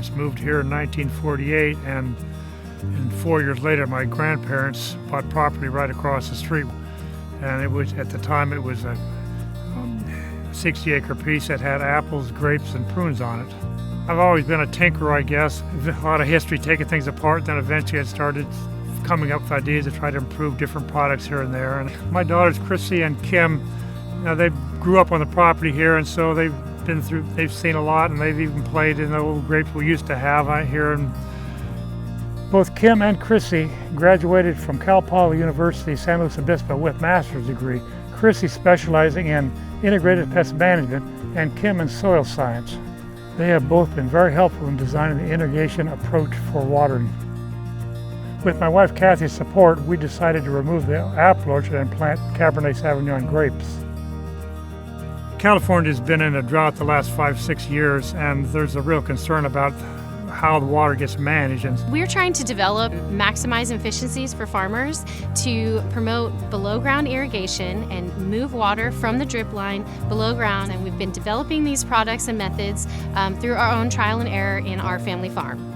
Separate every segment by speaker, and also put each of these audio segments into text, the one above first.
Speaker 1: parents moved here in 1948, and 4 years later, my grandparents bought property right across the street. And it was, at the time, it was a 60-acre piece that had apples, grapes, and prunes on it. I've always been a tinkerer, I guess. A lot of history, taking things apart. Then eventually I started coming up with ideas to try to improve different products here and there. And my daughters, Chrissy and Kim, they grew up on the property here, and so they've seen a lot, and they've even played in the old grapes we used to have here. And both Kim and Chrissy graduated from Cal Poly University, San Luis Obispo with master's degree. Chrissy specializing in integrated pest management, and Kim in soil science. They have both been very helpful in designing the Innergation approach for watering. With my wife Kathy's support, we decided to remove the apple orchard and plant Cabernet Sauvignon grapes. California has been in a drought the last 5-6 years, and there's a real concern about how the water gets managed.
Speaker 2: We're trying to develop maximize efficiencies for farmers to promote below ground irrigation and move water from the drip line below ground, and we've been developing these products and methods through our own trial and error in our family farm.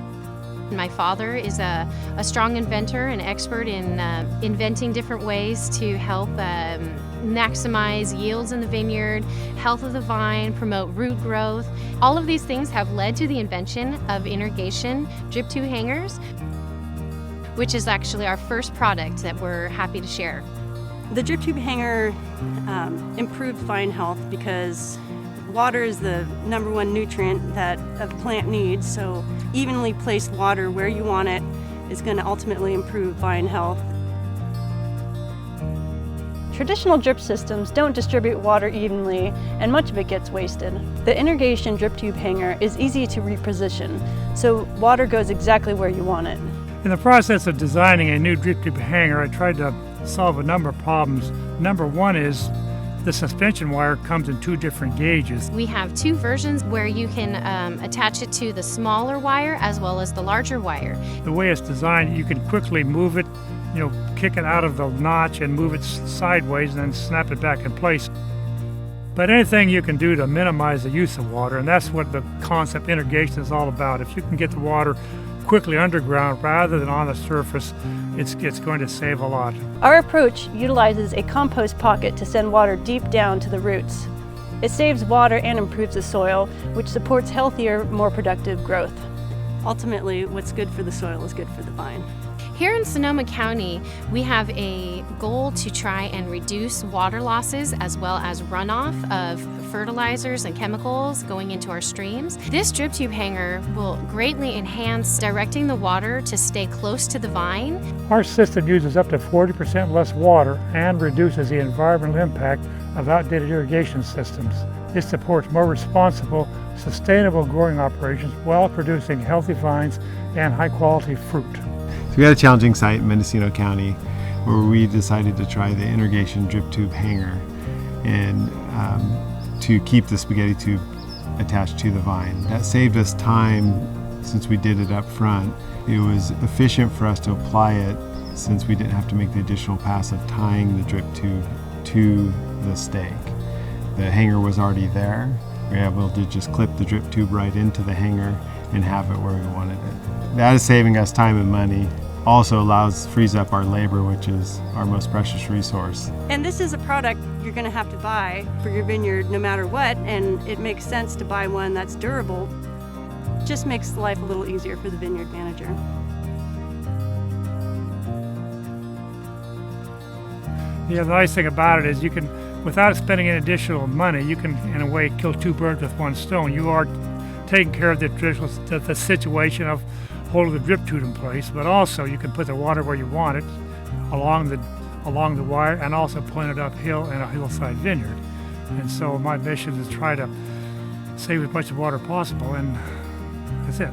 Speaker 2: My father is a strong inventor and expert in inventing different ways to help maximize yields in the vineyard, health of the vine, promote root growth. All of these things have led to the invention of Innergation drip tube hangers, which is actually our first product that we're happy to share.
Speaker 3: The drip tube hanger improved vine health because water is the #1 nutrient that a plant needs, so evenly placed water where you want it is going to ultimately improve vine health.
Speaker 4: Traditional drip systems don't distribute water evenly, and much of it gets wasted. The Innergation drip tube hanger is easy to reposition, so water goes exactly where you want it.
Speaker 1: In the process of designing a new drip tube hanger, I tried to solve a number of problems. Number one is the suspension wire comes in 2 different gauges.
Speaker 2: We have 2 versions where you can attach it to the smaller wire as well as the larger wire.
Speaker 1: The way it's designed, you can quickly move it, kick it out of the notch and move it sideways and then snap it back in place. But anything you can do to minimize the use of water, and that's what the concept Innergation is all about. If you can get the water quickly underground rather than on the surface, it's going to save a lot.
Speaker 4: Our approach utilizes a compost pocket to send water deep down to the roots. It saves water and improves the soil, which supports healthier, more productive growth.
Speaker 3: Ultimately, what's good for the soil is good for the vine.
Speaker 2: Here in Sonoma County, we have a goal to try and reduce water losses as well as runoff of fertilizers and chemicals going into our streams. This drip tube hanger will greatly enhance directing the water to stay close to the vine.
Speaker 1: Our system uses up to 40% less water and reduces the environmental impact of outdated irrigation systems. It supports more responsible, sustainable growing operations while producing healthy vines and high-quality fruit.
Speaker 5: So we had a challenging site in Mendocino County where we decided to try the Innergation drip tube hanger and to keep the spaghetti tube attached to the vine. That saved us time since we did it up front. It was efficient for us to apply it since we didn't have to make the additional pass of tying the drip tube to the stake. The hanger was already there. We were able to just clip the drip tube right into the hanger and have it where we wanted it. That is saving us time and money. Also frees up our labor, which is our most precious resource.
Speaker 3: And this is a product you're going to have to buy for your vineyard no matter what, and it makes sense to buy one that's durable. It just makes life a little easier for the vineyard manager.
Speaker 1: Yeah, the nice thing about it is you can, without spending any additional money, you can, in a way, kill 2 birds with 1 stone. You are taking care of the situation of holding the drip tube in place, but also you can put the water where you want it, along the wire, and also point it uphill in a hillside vineyard. And so my mission is to try to save as much water possible, and that's it.